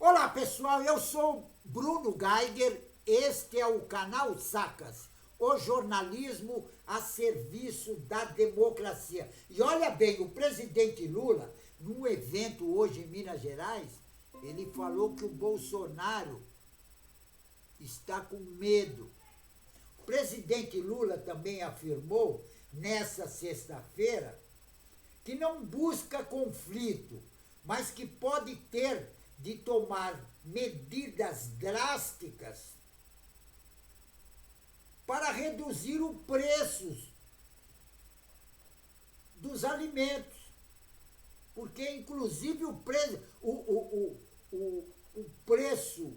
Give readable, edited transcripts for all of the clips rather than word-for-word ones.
Olá pessoal, eu sou Bruno Geiger, este é o canal Sacas, o jornalismo a serviço da democracia. E olha bem, o presidente Lula, num evento hoje em Minas Gerais, ele falou que o Bolsonaro está com medo. O presidente Lula também afirmou, nessa sexta-feira, que não busca conflito, mas que pode ter de tomar medidas drásticas para reduzir o preço dos alimentos. Porque, inclusive, o preço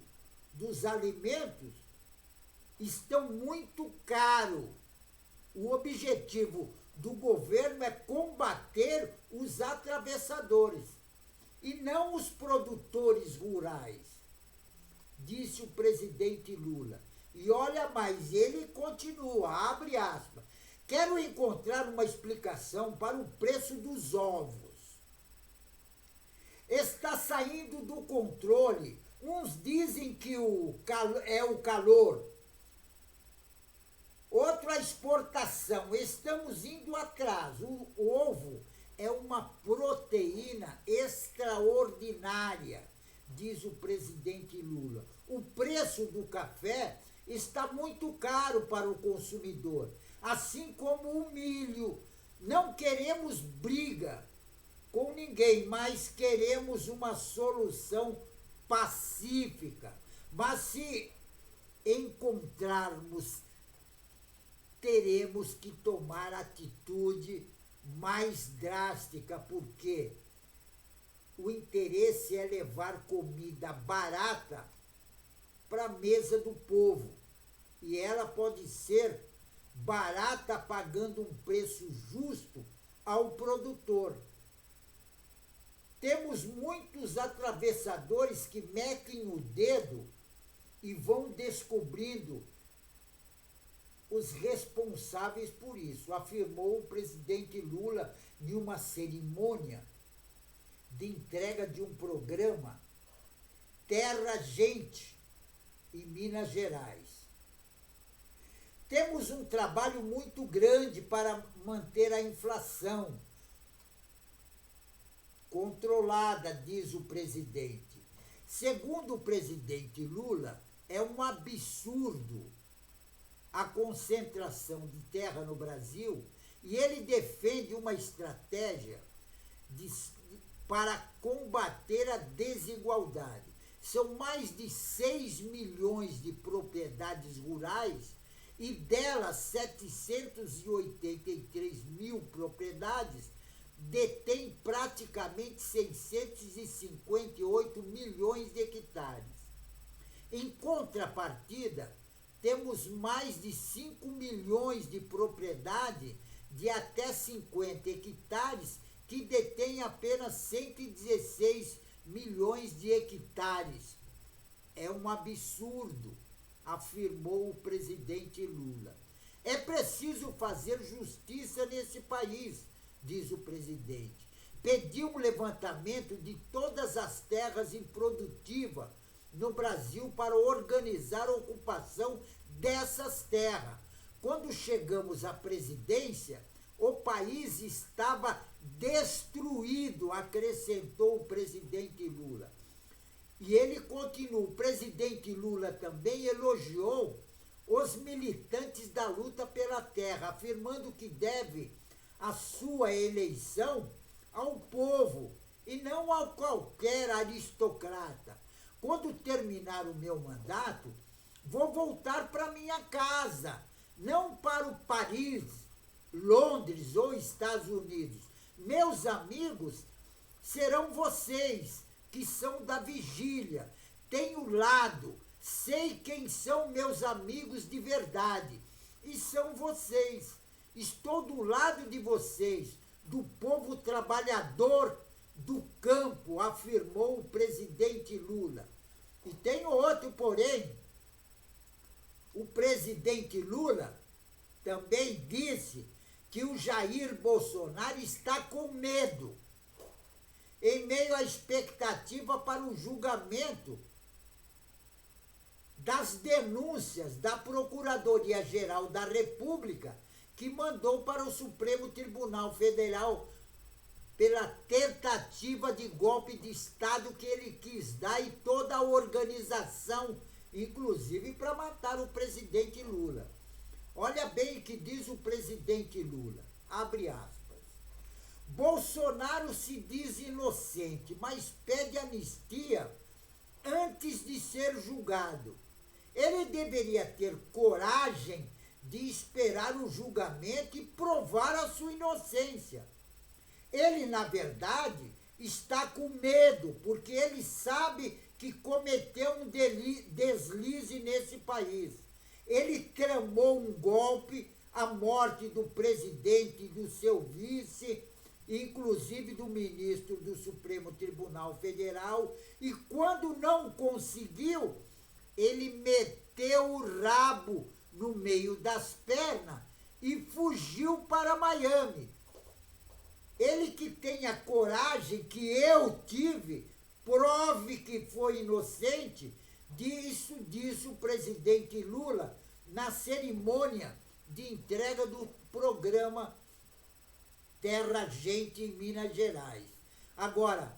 dos alimentos estão muito caro. O objetivo do governo é combater os atravessadores e não os produtores rurais, disse o presidente Lula. E olha mais, ele continua, abre aspas, quero encontrar uma explicação para o preço dos ovos. Está saindo do controle. Uns dizem que é o calor, outro a exportação. Estamos indo atrás. O ovo é uma proteína extraordinária, diz o presidente Lula. O preço do café está muito caro para o consumidor, assim como o milho. Não queremos briga com ninguém, mas queremos uma solução pacífica. Mas se encontrarmos, teremos que tomar atitude mais drástica, porque o interesse é levar comida barata para a mesa do povo. E ela pode ser barata pagando um preço justo ao produtor. Temos muitos atravessadores que metem o dedo e vão descobrindo os responsáveis por isso, afirmou o presidente Lula em uma cerimônia de entrega de um programa Terra Gente, em Minas Gerais. Temos um trabalho muito grande para manter a inflação controlada, diz o presidente. Segundo o presidente Lula, é um absurdo a concentração de terra no Brasil e ele defende uma estratégia para combater a desigualdade. São mais de 6 milhões de propriedades rurais e delas 783 mil propriedades detêm praticamente 658 milhões de hectares. Em contrapartida, temos mais de 5 milhões de propriedade de até 50 hectares que detêm apenas 116 milhões de hectares. É um absurdo, afirmou o presidente Lula. É preciso fazer justiça nesse país, diz o presidente. Pediu um levantamento de todas as terras improdutivas no Brasil para organizar a ocupação dessas terras. Quando chegamos à presidência, o país estava destruído, acrescentou o presidente Lula. E ele continua, o presidente Lula também elogiou os militantes da luta pela terra, afirmando que deve a sua eleição ao povo e não a qualquer aristocrata. Quando terminar o meu mandato, vou voltar para minha casa, não para o Paris, Londres ou Estados Unidos. Meus amigos serão vocês, que são da vigília. Tenho lado, sei quem são meus amigos de verdade. E são vocês. Estou do lado de vocês, do povo trabalhador do campo, afirmou o presidente Lula. E tem outro, porém, o presidente Lula também disse que o Jair Bolsonaro está com medo. em meio à expectativa para o julgamento das denúncias da Procuradoria-Geral da República, que mandou para o Supremo Tribunal Federal pela tentativa de golpe de Estado que ele quis dar e toda a organização, inclusive para matar o presidente Lula. Olha bem o que diz o presidente Lula, abre aspas. Bolsonaro se diz inocente, mas pede anistia antes de ser julgado. Ele deveria ter coragem de esperar o julgamento e provar a sua inocência. Ele, na verdade, está com medo, porque ele sabe que cometeu um deslize nesse país. Ele tramou um golpe, a morte do presidente e do seu vice, inclusive do ministro do Supremo Tribunal Federal, e quando não conseguiu, ele meteu o rabo no meio das pernas e fugiu para Miami. Ele que tem a coragem que eu tive, prove que foi inocente, disse o presidente Lula na cerimônia de entrega do programa Terra Gente em Minas Gerais. Agora,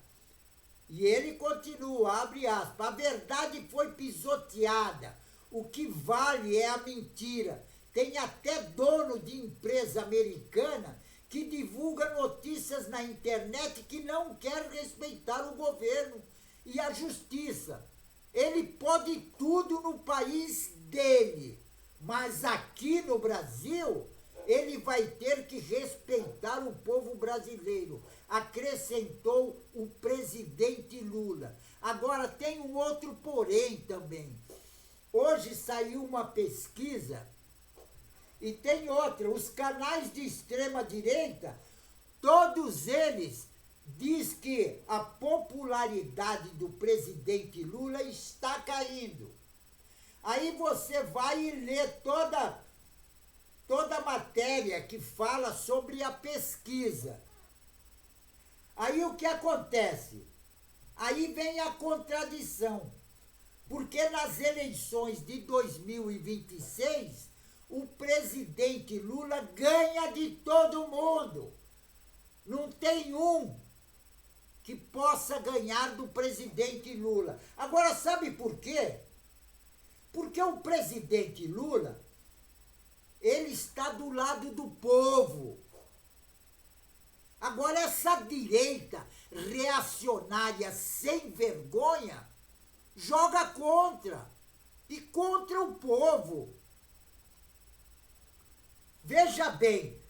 e ele continua, abre aspas, a verdade foi pisoteada, o que vale é a mentira. Tem até dono de empresa americana que divulga notícias na internet que não quer respeitar o governo e a justiça. Ele pode tudo no país dele, mas aqui no Brasil ele vai ter que respeitar o povo brasileiro, acrescentou o presidente Lula. Agora tem um outro porém também. Hoje saiu uma pesquisa e tem outra. Os canais de extrema-direita, todos eles diz que a popularidade do presidente Lula está caindo. Aí você vai e lê toda a matéria que fala sobre a pesquisa. Aí o que acontece? Aí vem a contradição. Porque nas eleições de 2026, o presidente Lula ganha de todo mundo. Não tem um que possa ganhar do presidente Lula. Agora, sabe por quê? Porque o presidente Lula, ele está do lado do povo. Agora, essa direita reacionária sem vergonha joga contra. E contra o povo. Veja bem,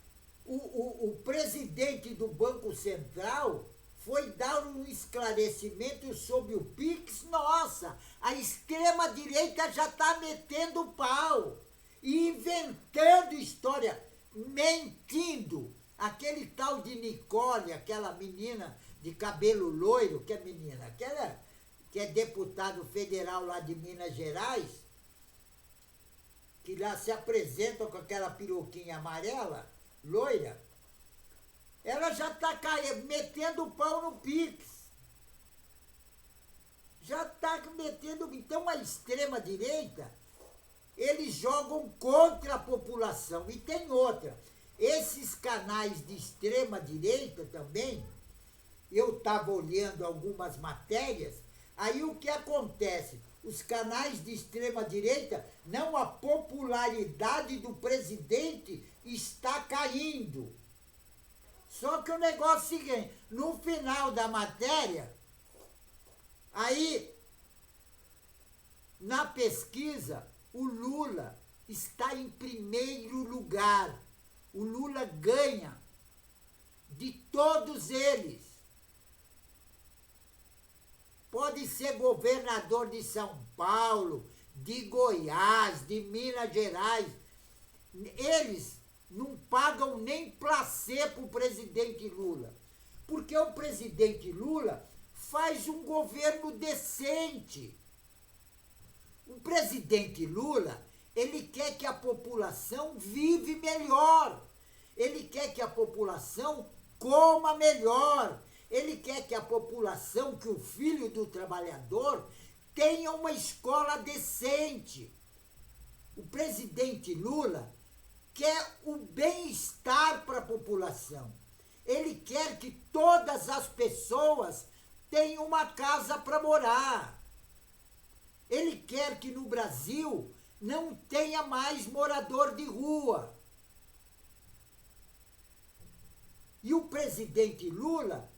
o presidente do Banco Central foi dar um esclarecimento sobre o PIX. Nossa, a extrema-direita já está metendo pau e inventando história, mentindo. Aquele tal de Nicole, aquela menina de cabelo loiro, que é menina, aquela que é deputado federal lá de Minas Gerais, que lá se apresenta com aquela peruquinha amarela, loira, ela já está metendo o pau no PIX. Já está metendo... Então, a extrema-direita, eles jogam contra a população. E tem outra. Esses canais de extrema-direita também, eu estava olhando algumas matérias, aí o que acontece? Os canais de extrema-direita, não, a popularidade do presidente está caindo. Só que o negócio é o seguinte, no final da matéria, aí, na pesquisa, o Lula está em primeiro lugar. O Lula ganha de todos eles. Pode ser governador de São Paulo, de Goiás, de Minas Gerais. Eles não pagam nem placê para o presidente Lula. Porque o presidente Lula faz um governo decente. O presidente Lula, ele quer que a população vive melhor. Ele quer que a população coma melhor. Ele quer que a população, que o filho do trabalhador, tenha uma escola decente. O presidente Lula quer o bem-estar para a população. Ele quer que todas as pessoas tenham uma casa para morar. Ele quer que no Brasil não tenha mais morador de rua. E o presidente Lula,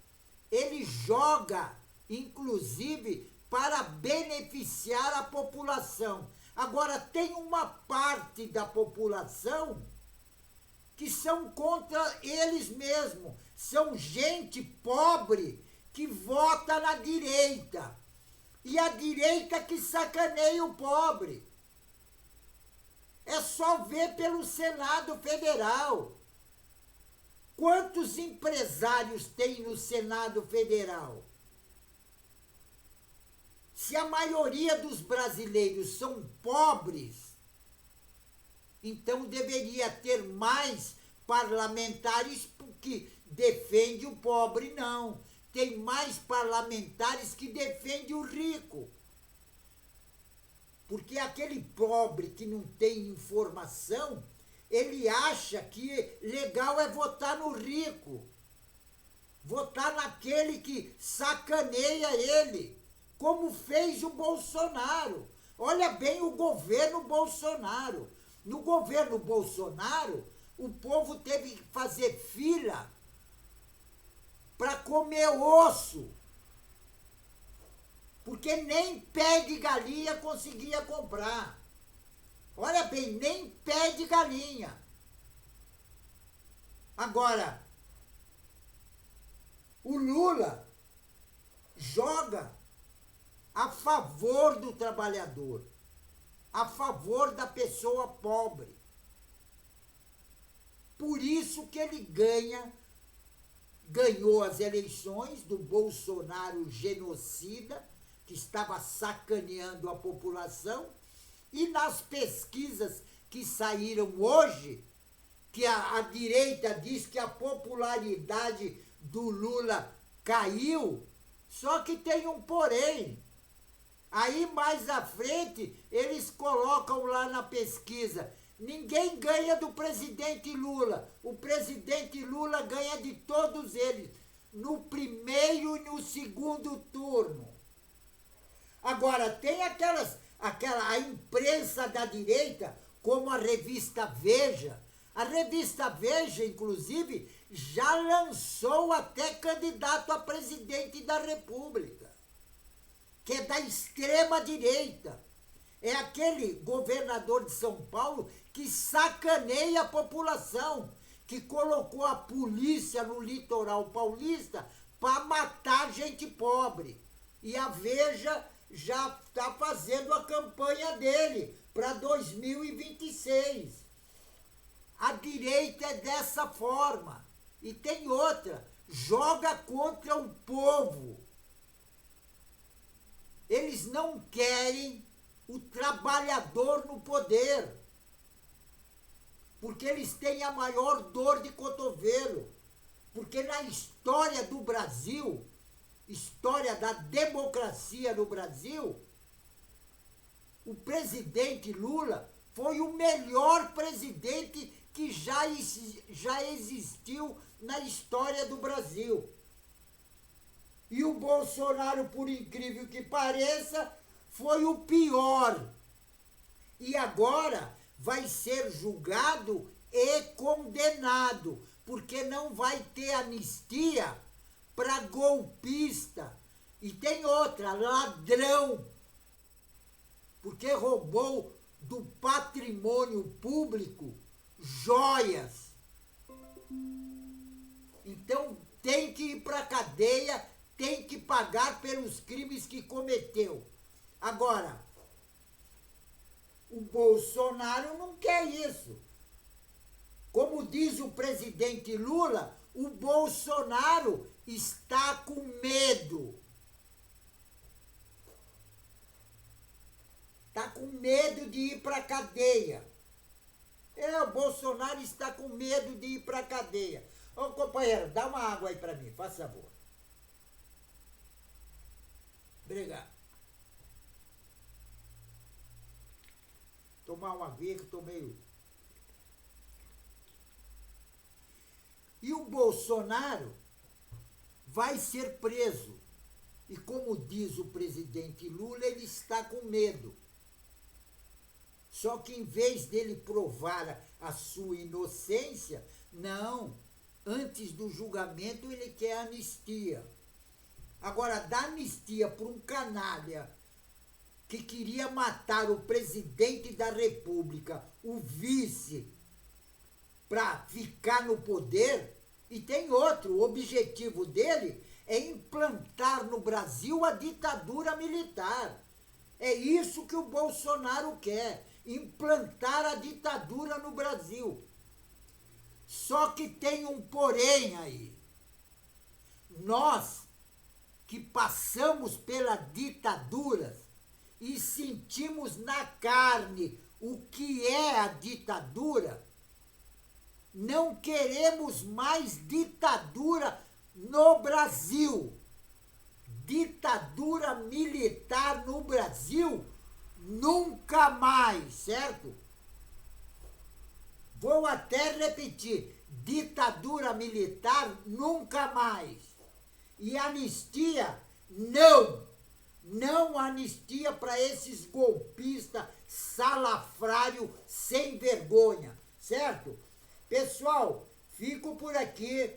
ele joga, inclusive, para beneficiar a população. Agora, tem uma parte da população que são contra eles mesmos. São gente pobre que vota na direita. E a direita que sacaneia o pobre. É só ver pelo Senado Federal. Quantos empresários tem no Senado Federal? Se a maioria dos brasileiros são pobres, então deveria ter mais parlamentares que defendem o pobre, não. Tem mais parlamentares que defendem o rico. Porque aquele pobre que não tem informação, ele acha que legal é votar no rico. Votar naquele que sacaneia ele, como fez o Bolsonaro. Olha bem o governo Bolsonaro. No governo Bolsonaro, o povo teve que fazer fila para comer osso. Porque nem pé de galinha conseguia comprar. Olha bem, nem pé de galinha. Agora, o Lula joga a favor do trabalhador, a favor da pessoa pobre. Por isso que ele ganhou as eleições do Bolsonaro genocida, que estava sacaneando a população, e nas pesquisas que saíram hoje, que a direita diz que a popularidade do Lula caiu, só que tem um porém. Aí mais à frente eles colocam lá na pesquisa: ninguém ganha do presidente Lula, o presidente Lula ganha de todos eles, no primeiro e no segundo turno. Agora, tem a imprensa da direita, como a revista Veja. A revista Veja, inclusive, já lançou até candidato a presidente da República, que é da extrema-direita. É aquele governador de São Paulo que sacaneia a população, que colocou a polícia no litoral paulista para matar gente pobre. E a Veja já está fazendo a campanha dele para 2026. A direita é dessa forma. E tem outra: joga contra o povo. Eles não querem o trabalhador no poder, porque eles têm a maior dor de cotovelo. Porque na história do Brasil, história da democracia no Brasil, o presidente Lula foi o melhor presidente que já existiu na história do Brasil. E o Bolsonaro, por incrível que pareça, foi o pior. E agora vai ser julgado e condenado, porque não vai ter anistia para golpista. E tem outra: ladrão, porque roubou do patrimônio público joias. Então tem que ir para a cadeia, tem que pagar pelos crimes que cometeu. Agora, o Bolsonaro não quer isso. Como diz o presidente Lula, o Bolsonaro está com medo. Está com medo de ir para a cadeia. O Bolsonaro está com medo de ir para a cadeia. Ô, companheiro, dá uma água aí para mim, faz favor. Obrigado. Tomar uma aguinha que eu tô meio... E o Bolsonaro vai ser preso. E como diz o presidente Lula, ele está com medo. Só que em vez dele provar a sua inocência, não. Antes do julgamento ele quer anistia. Agora, dar anistia para um canalha que queria matar o presidente da República, o vice, para ficar no poder, e tem outro, o objetivo dele é implantar no Brasil a ditadura militar. É isso que o Bolsonaro quer, implantar a ditadura no Brasil. Só que tem um porém aí. Nós que passamos pela ditadura e sentimos na carne o que é a ditadura, não queremos mais ditadura no Brasil. Ditadura militar no Brasil, nunca mais, certo? Vou até repetir, ditadura militar, nunca mais. E anistia, não. Não anistia para esses golpistas salafrário sem vergonha, certo? Pessoal, fico por aqui,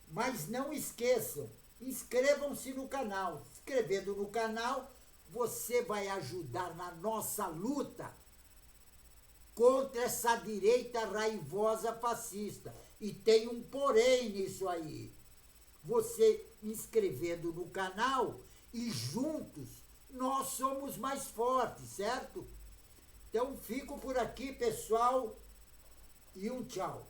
mas não esqueçam, inscrevam-se no canal. Inscrevendo no canal, você vai ajudar na nossa luta contra essa direita raivosa fascista. E tem um porém nisso aí. Você inscrevendo no canal e juntos nós somos mais fortes, certo? Então fico por aqui, pessoal, e um tchau.